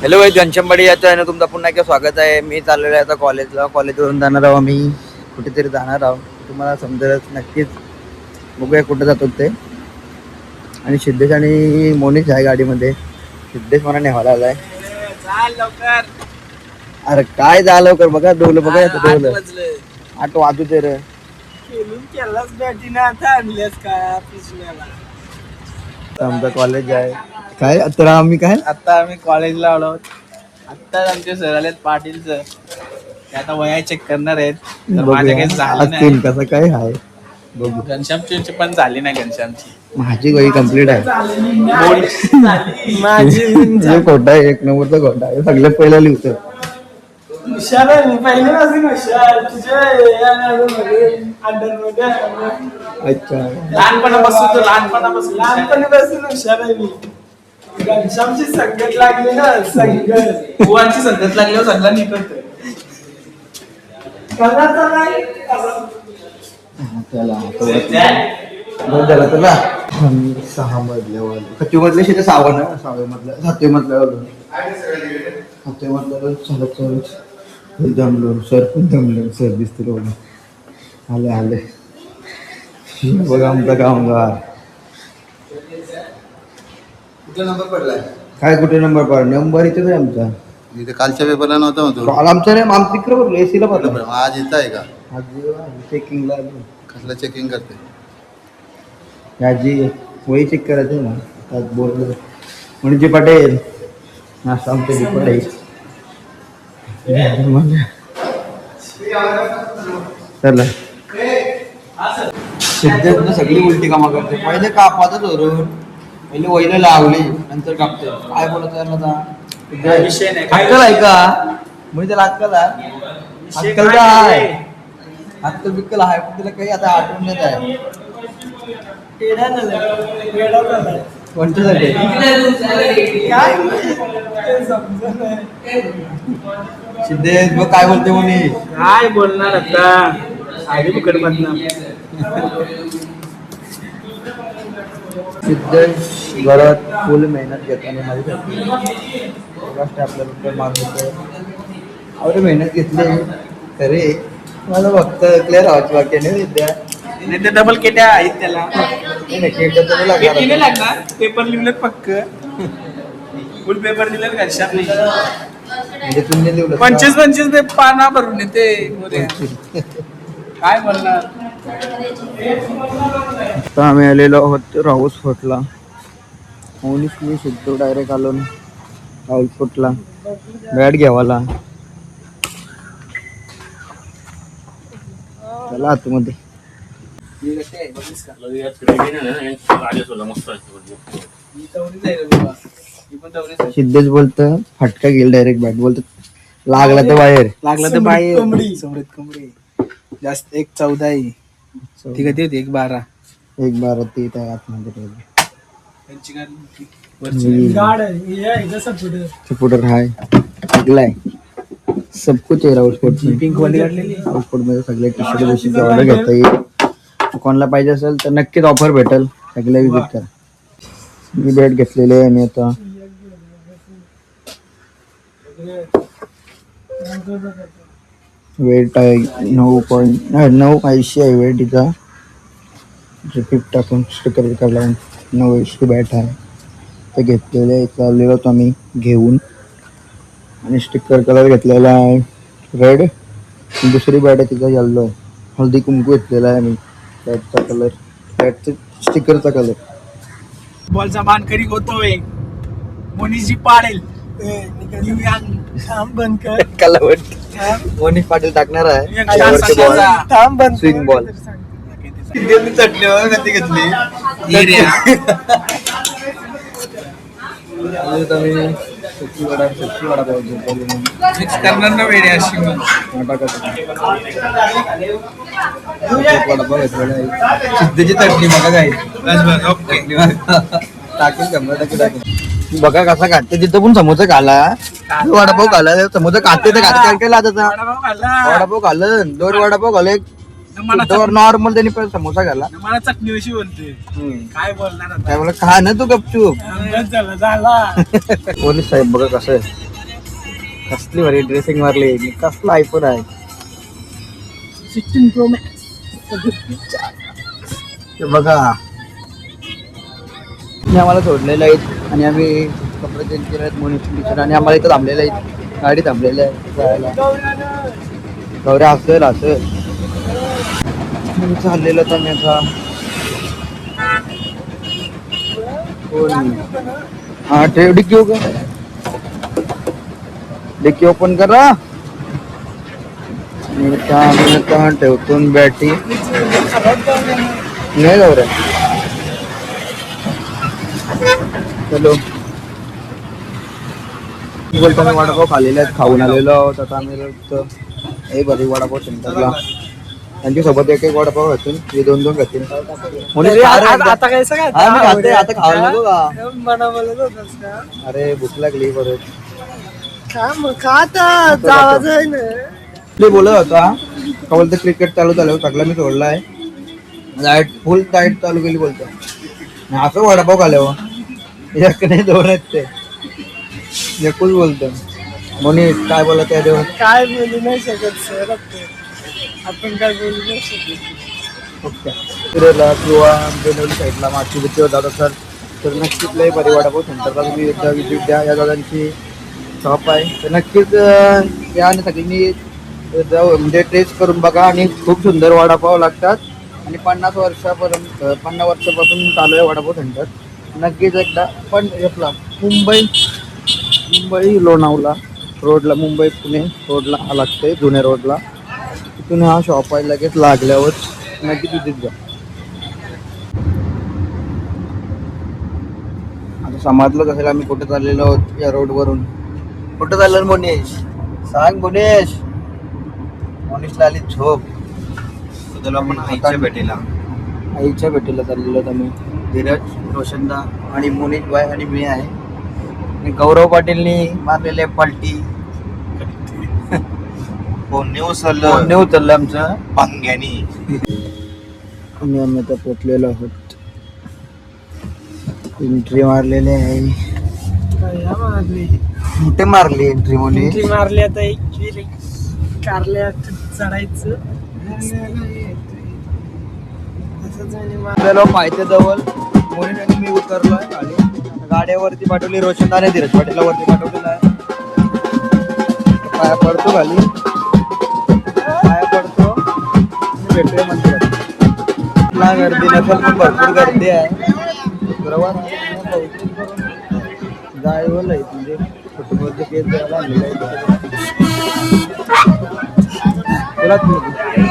Hello भाई, घनश्यामवाडी या channel तुमचं पुन्हा एकदा स्वागत आहे. मी चाललेलो आहे आता कॉलेजला. कॉलेजवरून जाणार आहोत आम्ही, कुठेतरी जाणार आहोत. तुम्हाला समजेलच नक्कीच. बघूया कुठे जातो ते. आणि सिद्धेश आणि मोनिश आहे गाडीमध्ये. सिद्धेश मला नेवायला आलाय. लवकर. अरे काय जा लवकर, बघा डोलं बघा डोलं. 8 वाजू दे रे. केलाच बॅटीने आता आणलेस का पिशव्याला. आमचं कॉलेज आहे. काय आता आम्ही काय आता आम्ही कॉलेजला आलो. आता आमचे सर आलेत, पाटील सर. ते आता वया चेक करणार आहेत. तर माझ्या काही झालं नाही. कसं काय आहे बघू. घनश्यामची पण झाली नाही. घनश्यामची माझी वही कम्प्लीट आहे. माझी खोटा आहे, 1 नंबरचा खोटा आहे. सगळ्यात पहिला लिहितो. हुशार आहे पहिले पासून हुशार. तुझ्या अंडरमध्ये अच्छा, लहानपणापासून हुशार आहे मी. घनश्यामची संगत लागली ना, संगत बुवांची संगत लागल्यावर सगळं निघत. त्याला 6 मधल्यावर 6 मधले शेते 6 ना 6 मधल्या 7 मधल्यावर 7 मधल्यावर चालत जमलो. सर पण जमलो. सर दिसतील आले आले. बघा आमचा कामगार. कुठला नंबर पडलाय? काय कुठे नंबर पडला? नंबर इथेच आहे आमचा. इथे कालच्या पेपरला नव्हता मग तो. काल आमचा नाही, आमचं तिकडे बघलो एसीला पडला. आज येत आहे का? चेकिंगला कसला चेकिंग करते? याची वही चेक करायचं ना. त्यात बोललो म्हणजे पटेल असं आमचं पटेल. चला सिद्धेश सगळी उलटी कामं करते. पहिले कापातच धरून पहिले वहीला लावली, नंतर कापते. काय बोलत अक्कल आहे का? म्हणजे त्याला अक्कल आहे. अक्कल का आहे? अक्कल बिक्कल आहे पण तिला काही आता आठवण येत आहे. कोणत्यासाठी? सिद्धेश मग काय बोलते म्हणे? काय बोलणार आता? आधी बुकड मधनं सिद्धेश घरात फुल मेहनत घेताना माझ्यासाठी आपल्याला मागवतो. आवडे मेहनत घेतली खरे. मला फक्त क्लिअर व्हायचं बाकी नाही. विद्या नाही ते डबल केट्या आहेत त्याला. लागणार. लागणार. पेपर लिहिलेत पक्क. फुल पेपर लिहिलेत घनश्याम नाही. म्हणजे तुम्ही लिहिलं 25 पाना भरून येते. काय बोलणार? आता आम्ही आलेलो आहोत राऊस फोर्टला. मोनिश मी शिकतो डायरेक्ट आलो राऊस फोर्टला बॅट घ्यावाला. चला आतमध्ये. सिद्धेश बोलत फटका घेईल डायरेक्ट. बॅट बोलत लागला तर बाहेर. लागला तर बाहेर. कोंबडी जास्त 1.14 आहे. ती कधी होती? 1.12. 1.12 ती त्या आतमध्ये सपोर्टर हाय सगळं सब कुछ आहे राऊस फोर्ट. पिंक वाली काढलेली. राऊस फोर्ट मध्ये सगळे टी शर्ट बेशीची ऑर्डर घेता येईल. कोणाला पाहिजे असेल तर नक्कीच ऑफर भेटेल. सगळ्या विजिट करा. मी बॅट घेतलेली आहे मी आता. वेट आहे 9.80 आहे वेट तिचा. फिफ्ट टाकून स्टिकर लावून 980 बॅट आहे. ते घेतलेले आहे. चाललेलो होतो आम्ही घेऊन. आणि स्टिकर कलर घेतलेला आहे रेड. दुसरी बॅट आहे तिचा येल्लो आहे. हळदी कुंकू घेतलेला आहे मी. बॅटचा कलर, बॅटचा स्टिकरचा कलर. बॉलचा मानकरी होतोय. मोनिशजी पाडेल. मोनिश पाटील टाकणार आहे स्विंग बॉल. चटणी कधी घेतली मिक्स करणार ना वेळे अशी. सिद्धेची चटणी बघा काय टाकेल 100% टाकेल. बघा कसा काढते. तिथं पण समोसा खाला, वडापाव खाला. समोसा खाते तर खाते काय आता वडापाव खाल्लं. 2 वडापाव खाले. नॉर्मल त्यांनी पण समोसा घाला. मला चटणी अशी बोलते. काय बोलणार आता? काय मला खा ना तू गपचूप. पोलीस साहेब बघा कसं आहे. कसली भारी ड्रेसिंग मारली कसला आयफोन आहे 16 Pro Max. ते बघा हे आम्हाला सोडलेलं आहेत आणि आम्ही कपडे चेंज केले आहेत मोनिटर टीचर आणि आम्हाला इथं थांबलेलं आहेत गाडी थांबलेली आहे जायला गौऱ्या असेल चाललेलं तर मी आता कोण हा ठेव डिक्की ओपन डिक्की ओपन करा मी आता ठेवतो बॅटरी नाही गौऱ्या चलो बोलतो मी वडापाव खाल्लेले आहेत खाऊन आलेलो आहोत आता आम्ही हे बरी वडापाव सेंटरला त्यांच्यासोबत एक वडापाव खातील हे 2 खातील आता काय सगळं मी खाते आता खावं नको का अरे भूक लागली परत बोलत होता का बोलतो क्रिकेट चालू झालं सगळं मी सोडलाय डाएट फुल डाएट चालू केली बोलतो असं वडापाव खाल्यावर एक नाही 2 आहेत ते एकूच बोलतो म्हणून काय बोला त्या देऊन काय बोलू नाही शकत सर आपण काय बोलू नाही शकत ओके फिरायला किंवा बेनवली साईडला मागची भीतीवर जात असाल तर नक्कीच लई बरी वडापाव सेंटरला तुम्ही एकदा विजिट द्या या दादांची शॉप आहे तर नक्कीच या आणि सगळ्यांनी जाऊ म्हणजे टेस्ट करून बघा आणि खूप सुंदर वडापाव लागतात आणि 50 वर्षापासून चालू आहे वडापाव सेंटर नक्कीच एकदा पण आपला मुंबई लोणावळा रोडला मुंबई पुणे रोडला लागते जुन्या रोडला तिथून हा शॉप आहे लगेच लागल्यावर नक्की तिथेच जा आता समजलं असेल आम्ही कुठे चाललेलो आहोत या रोडवरून कुठं चाललं मोनेश सांग मोनेशला आली झोप तुला आपण आईच्या भेटीला चाललेलो आहोत आम्ही धीरज रोशनदा आणि मोनिश बाय आणि मी आहे आणि गौरव पाटीलनी मारलेले पलटी कोणी उचललं उचललं आमचं पंग्यानी आणि आम्ही आता पोचलेलो आहोत एंट्री मारलेली आहे कुठे मारली एंट्री मोनिश मारली आता एक कारल्या चढायचं पायथ्या जवळ मोनिश आणि मी उतरलोय खाली गाड्यावरती पाठवली रोशन आणि धीरज पाटीलला वरती पाठवलेला आहे पाया पडतो खाली पाया पडतो भेटूया मंदिरात ना गर्दी नसेल पण भरपूर गर्दी आहे शुक्रवार जायवलं आहे म्हणजे कुटुंबाचं केस द्यायला आणलेलं आहे भरपूर गर्दी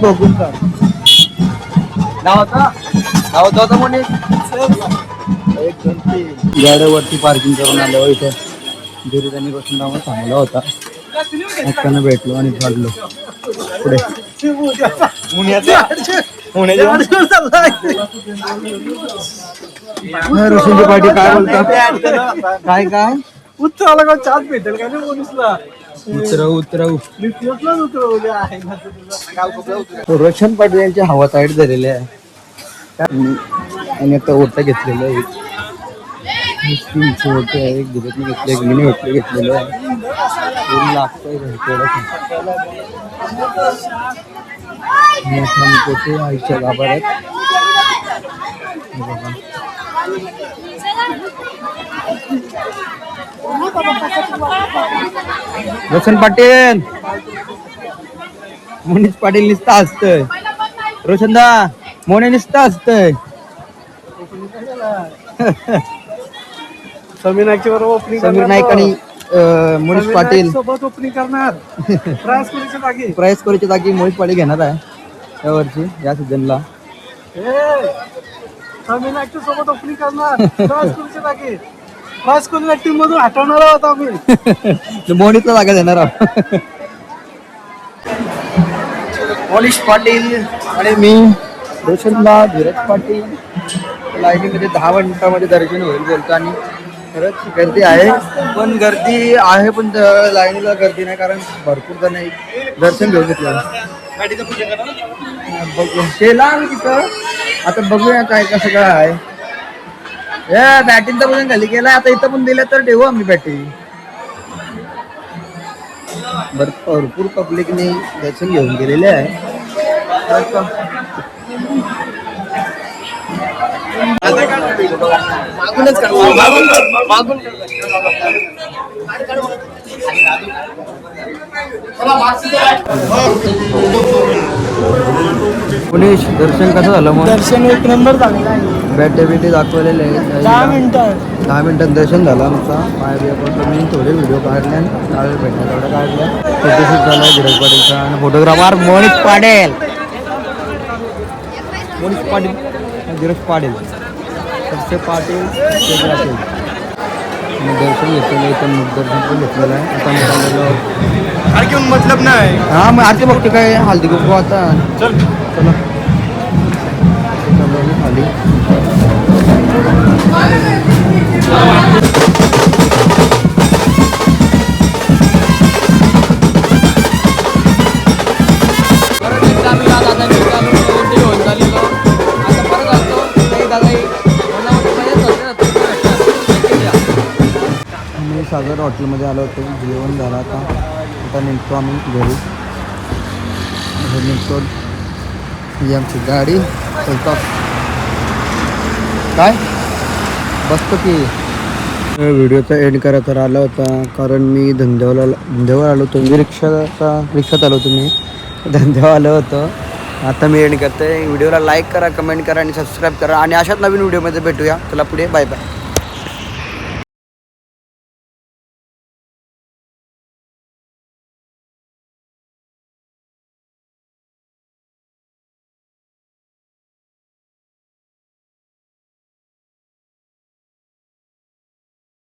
बघून का नाव होतं म्हणे एक गाड्यावरती पार्किंग करून आलो इथे धीरज आणि रोशन नाव थांबला होता त्यांना भेटलो आणि चाललो पुढे रोशनची पार्टी काय बोलतात काय काय उतराला का चाच भेटेल का नाही पोलिसला उतरवू रोशन पाटील यांची हवा साईड झालेली आहे आणि आता ओटा घेतलेलं आहे ओटे आहे एक दिवस घेतले एक मिनी ओटे घेतलेलं आहे लागतंय मोठे आईच्या गाभाऱ्यात रोशन पाटील मोनिश पाटील निसता असतंय रोशनदा मोने निसता असतंय समीर नाईकच्या बरोबर ओपनिंग समीर नाईक आणि मोनिश पाटील सोबत ओपनिंग करणार प्राइस कोणीच्या जागी प्राइस कोरीच्या जागी मोनिश पाटील घेणार आहे यावर्षी या सीझनला. समीर नाईकच्या सोबत ओपनिंग करणार प्राइस कोणीच्या जागी प्राइस कोणी टीम मधून हटवणार आहोत आम्ही. मोनिशला जागा देणार आहोत. मोनिश पाटील आणि मी रोशनला धीरज पाटील लाईनीमध्ये 10 मिनिटामध्ये दर्शन होईल बोलतो. आणि खरंच गर्दी आहे पण लाईनीला गर्दी नाही कारण भरपूर जण दर्शन घेऊन घेतलं. केला आम्ही तिथं. आता बघूया काय कसं काय आहे. बॅटिंगचा पूजन खाली केला आता इथं पण दिलं तर ठेवू आम्ही बॅटिंग. भरपूर पब्लिकने दर्शन घेऊन गेलेले आहे. पुणे दर्शन कसं झालं मग? दर्शन एक नंबर झालेला बॅटे बिटे दाखवलेले आहेत. 10 मिनिटात दर्शन झालं आमचा. पाय बिया पडलं. मी थोडे व्हिडिओ काढले आणि त्यावेळेस भेटला तेवढं काढलं. फोटोशूट झालं धीरज पाटीलचा आणि फोटोग्राफर मोनिश पाटील धीरज पाटील सबसे पाटील दर्शन घेतलेलं इथं दर्शन पण घेतलेलं आहे. आता निघालेलो मतलब नाही. हां मग आरती बघते काय हल्दी कुंकू आता. चला खाली सागर हॉटेलमध्ये आलो होतो. जेवण झालं आता निघतो आम्ही घरी. निघतो ही आमची गाडी चलतात काय बसतो की. व्हिडिओचा एंड करायचा राहिला होता कारण मी धंद्यावर आलो होतो. मी रिक्षात आलो होतो. मी धंद्यावर आलो होतो. आता मी एंड करतोय. व्हिडिओला लाईक करा, कमेंट करा आणि सबस्क्राईब करा आणि अशाच नवीन व्हिडिओमध्ये भेटूया. चला पुढे बाय बाय.